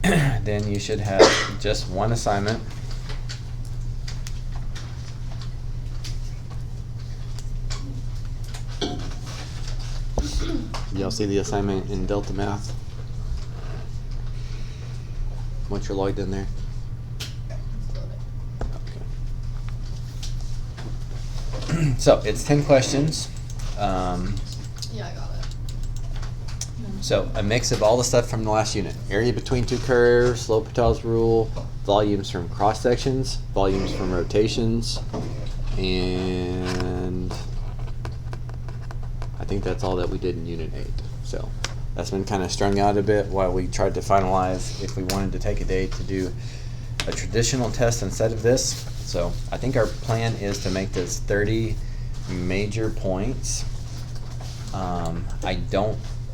And then you should have just one assignment. Y'all see the assignment in Delta Math? Once you're logged in there. Okay. So it's 10 questions. Yeah, I got it. So a mix of all the stuff from the last unit. Area between two curves, L'Hopital's rule, volumes from cross sections, volumes from rotations, and I think that's all that we did in Unit 8. So that's been kind of strung out a bit while we tried to finalize if we wanted to take a day to do a traditional test instead of this. So I think our plan is to make this 30 major points.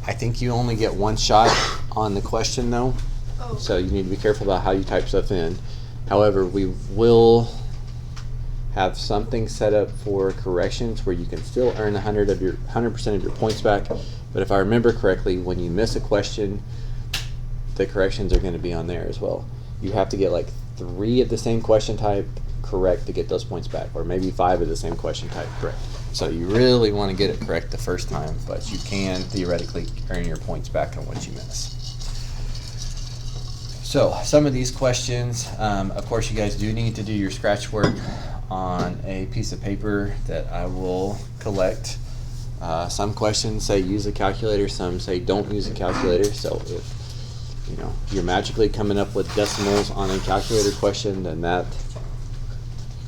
I think you only get one shot on the question though. Oh. So you need to be careful about how you type stuff in. However, we will have something set up for corrections where you can still earn 100% of your points back. But if I remember correctly, when you miss a question, the corrections are going to be on there as well. You have to get like 3 of the same question type correct to get those points back, or maybe 5 of the same question type correct. So you really want to get it correct the first time, but you can theoretically earn your points back on what you miss. So some of these questions, of course you guys do need to do your scratch work on a piece of paper that I will collect. Some questions say use a calculator, some say don't use a calculator. So if you're magically coming up with decimals on a calculator question, then that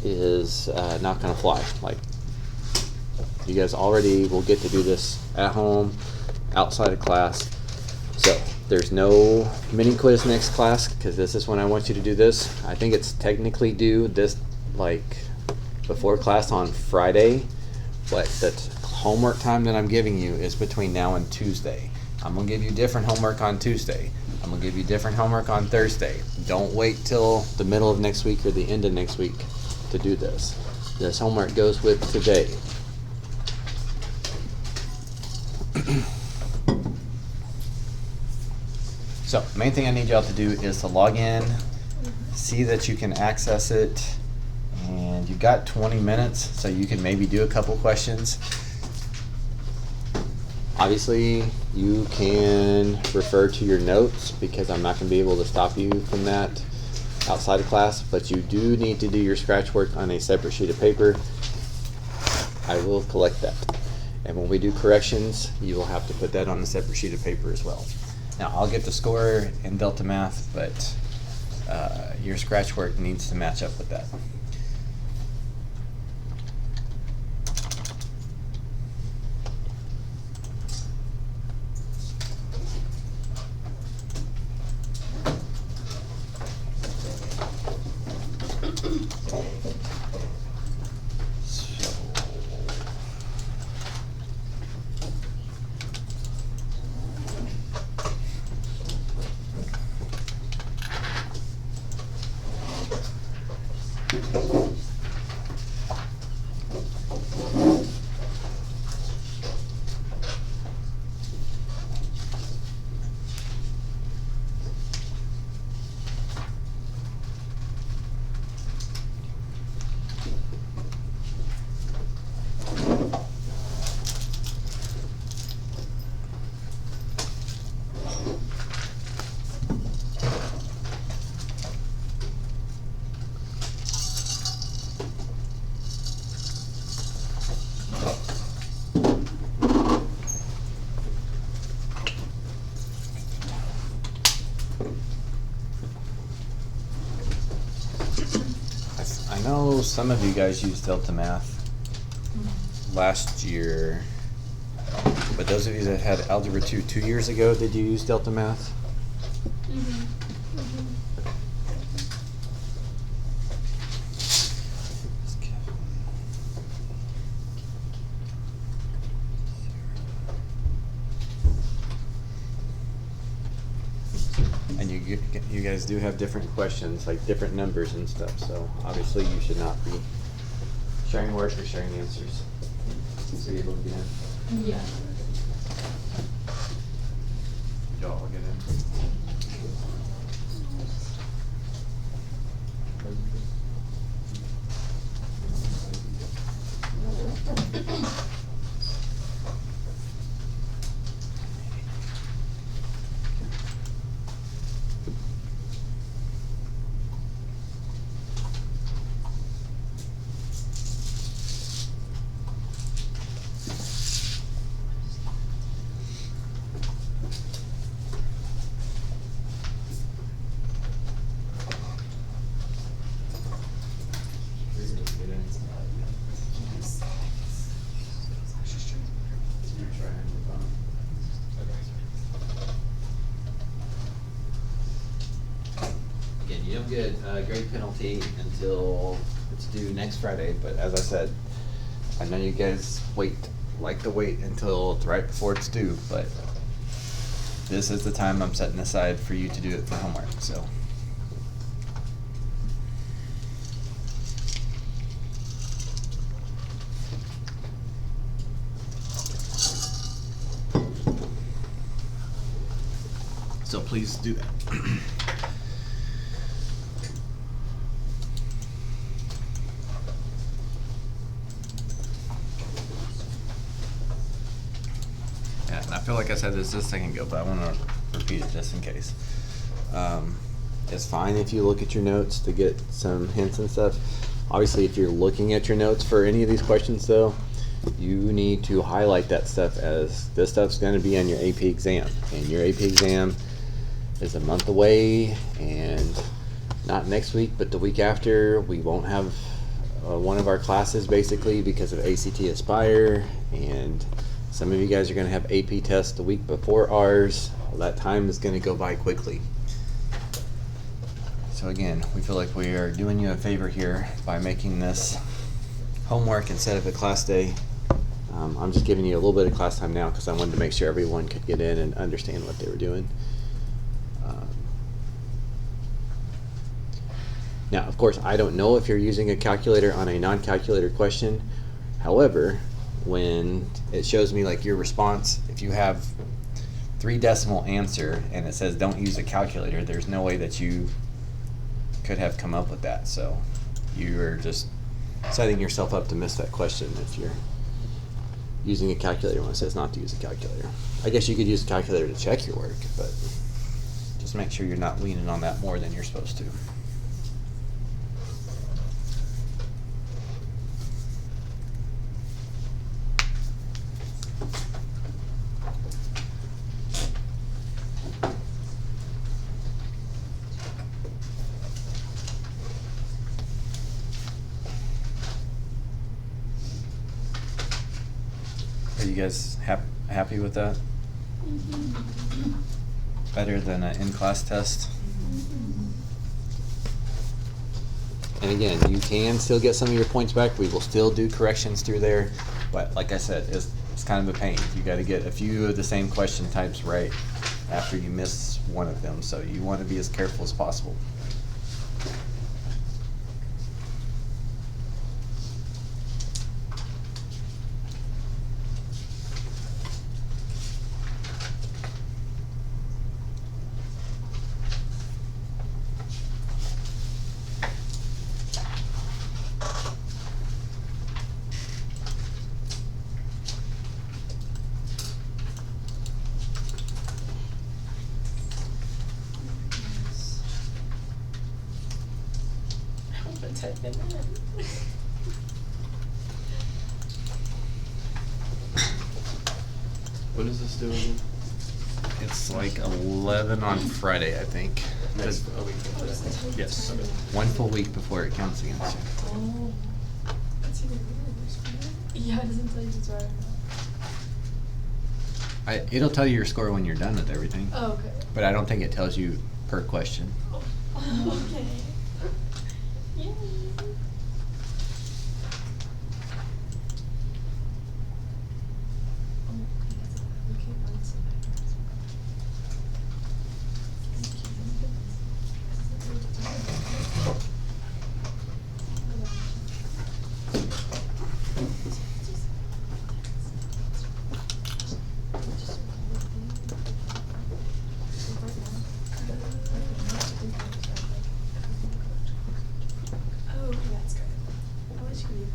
is not going to fly. Like, you guys already will get to do this at home, outside of class. So there's no mini quiz next class because this is when I want you to do this. I think it's technically due this before class on Friday, but the homework time that I'm giving you is between now and Tuesday. I'm going to give you different homework on Tuesday. I'm going to give you different homework on Thursday. Don't wait till the middle of next week or the end of next week to do this. This homework goes with today. So, main thing I need y'all to do is to log in, see that you can access it, and you've got 20 minutes, so you can maybe do a couple questions. Obviously, you can refer to your notes because I'm not going to be able to stop you from that. outside of class, but you do need to do your scratch work on a separate sheet of paper. I will collect that. And when we do corrections, you will have to put that on a separate sheet of paper as well. Now, I'll get the score in Delta Math, but your scratch work needs to match up with that. I know some of you guys used Delta Math last year, but those of you that had Algebra 2 2 years ago, did you use Delta Math? And you guys do have different questions, like different numbers and stuff, so obviously you should not be sharing work or sharing answers. So you're looking at? Yeah. Y'all will get in. Again, you don't get a grade penalty until it's due next Friday, but as I said, I know you guys like to wait until it's right before it's due, but this is the time I'm setting aside for you to do it for homework, so. So please do that. Yeah, and I feel like I said this a second ago, but I want to repeat it just in case. It's fine if you look at your notes to get some hints and stuff. Obviously, if you're looking at your notes for any of these questions, though, you need to highlight that stuff, as this stuff's going to be on your AP exam. And your AP exam is a month away, and not next week, but the week after. We won't have one of our classes, basically, because of ACT Aspire, and some of you guys are going to have AP tests the week before ours. Well, that time is going to go by quickly. So again, we feel like we are doing you a favor here by making this homework instead of a class day. I'm just giving you a little bit of class time now because I wanted to make sure everyone could get in and understand what they were doing. Now, of course, I don't know if you're using a calculator on a non-calculator question. However, when it shows me like your response, if you have 3 decimal answer and it says don't use a calculator, there's no way that you could have come up with that. So you're just setting yourself up to miss that question if you're using a calculator when it says not to use a calculator. I guess you could use a calculator to check your work, but just make sure you're not leaning on that more than you're supposed to. guys happy with that? Better than an in-class test? And again, you can still get some of your points back. We will still do corrections through there. But like I said, it's kind of a pain. You got to get a few of the same question types right after you miss one of them. So you want to be as careful as possible. What does this do again? It's like 11 on Friday, I think. Next a week after that. Yes. 1 full week before it counts against you. Oh. That's even worse. Yeah, it doesn't tell you it's right or not. It'll tell you your score when you're done with everything. Oh, okay. But I don't think it tells you per question. Okay. Yay. Oh, that's good. I wish we.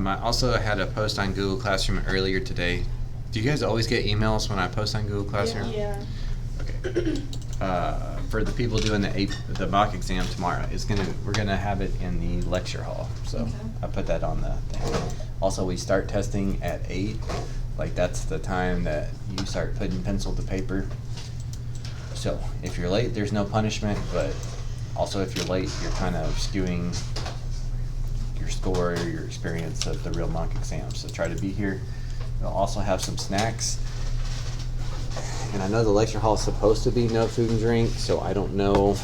I also had a post on Google Classroom earlier today. Do you guys always get emails when I post on Google Classroom? Yeah. Okay. For the people doing the mock exam tomorrow, we're gonna have it in the lecture hall. So Okay. I put that on the thing. Also, we start testing at 8. Like that's the time that you start putting pencil to paper. So if you're late, there's no punishment. But also, if you're late, you're kind of skewing your score, your experience of the real mock exam. So try to be here. We'll also have some snacks. And I know the lecture hall is supposed to be no food and drink, so I don't know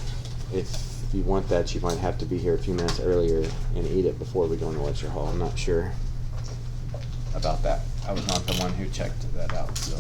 if you want that. You might have to be here a few minutes earlier and eat it before we go in the lecture hall. I'm not sure about that. I was not the one who checked that out, so.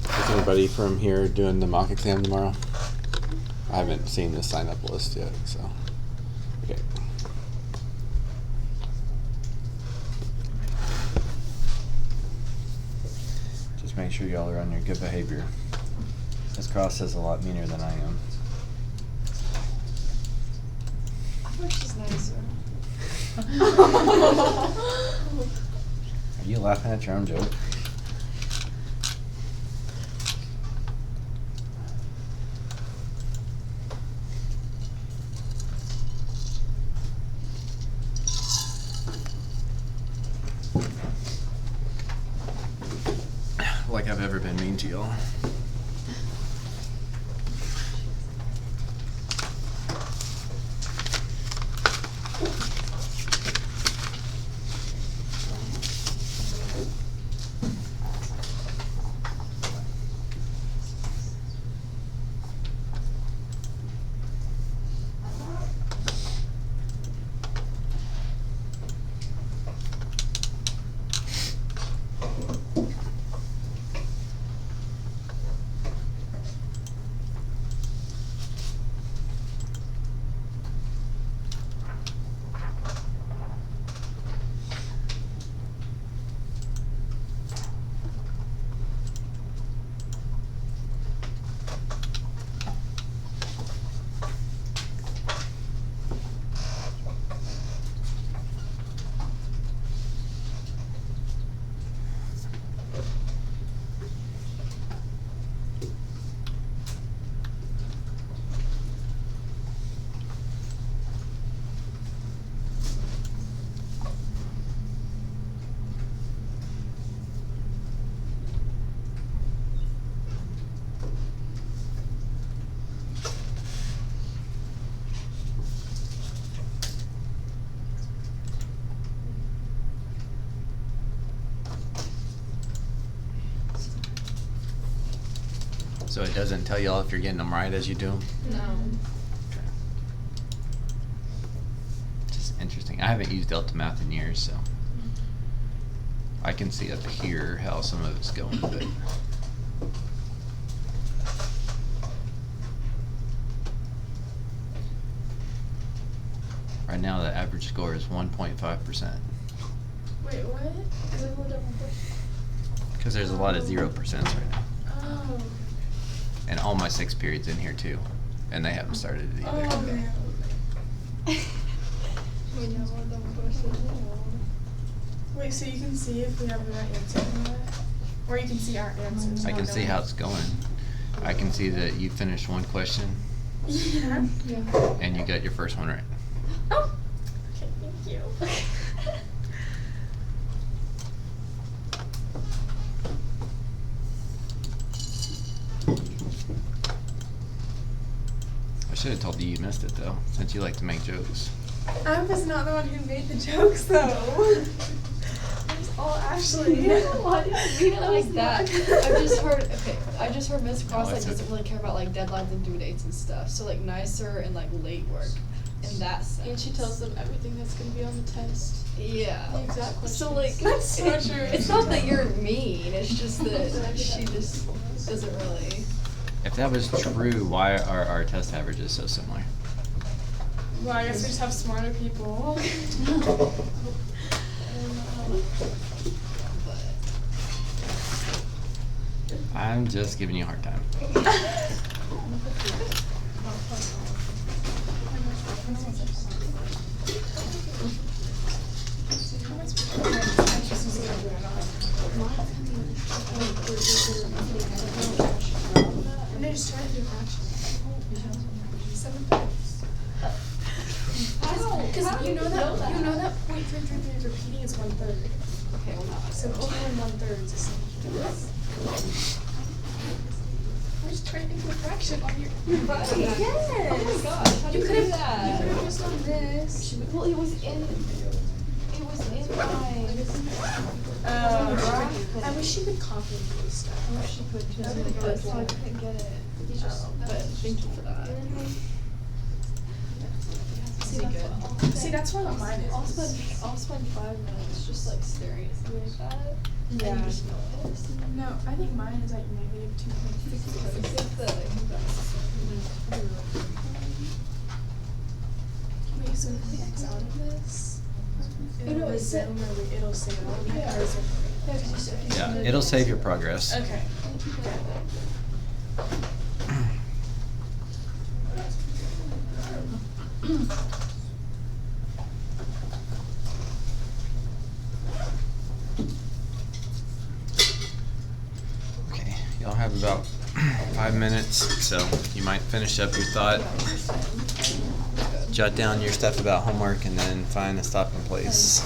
Is anybody from here doing the mock exam tomorrow? I haven't seen the sign up list yet, so. Okay. Just make sure y'all are on your good behavior. This cross is a lot meaner than I am. I wish she's nicer. Are you laughing at your own joke? Like I've ever been mean to y'all. So it doesn't tell y'all if you're getting them right as you do them? No. Just interesting. I haven't used Delta Math in years, so I can see up here how some of it's going, but right now the average score is 1.5%. Wait, what? Is it a little different? Because there's a lot of 0% right now. Oh. And all my 6 periods in here too. And they haven't started it either. Oh, man. Wait, so you can see if we have the right answer or not? Or you can see our answers? I can see how it's going. I can see that you finished one question Yeah. and you got your first one right. Oh. Okay, thank you. I should have told you you missed it though, since you like to make jokes. I was not the one who made the jokes, though. It was all Ashley. You know what? Read it like that. I just heard Miss Cross like it's doesn't okay. really care about like deadlines and due dates and stuff. So like nicer and like late work in that sense. And she tells them everything that's going to be on the test. Yeah. The exact questions. So like That's so true. It's not that you're mean. It's just that she just doesn't really. If that was true, why are our test averages so similar? Well, I guess we just have smarter people. I'm just giving you a hard time. And they're just trying to do action. 7 thirds. Because you know that 0.333 repeating is 1/3. Okay, well not. So 2 and 1/3 is the same. We're just trying to do a fraction on your. You're right. Yes. Oh my gosh, how do You you could do have. that? You could have just done this. Well, it was in my. I wish you could copy and paste stuff. I wish she could just, but so I couldn't get it. But thank you for that. See, that's why mine is. I'll spend 5 minutes just like staring at something like that. Yeah. And you just notice. No, I think mine is like negative 2.6. Wait, so if we X out of this, it'll resume or it'll save it? Yeah. Yeah, it'll save your progress. Okay. Okay, y'all have about 5 minutes, so you might finish up your thought, jot down your stuff about homework, and then find a stopping place.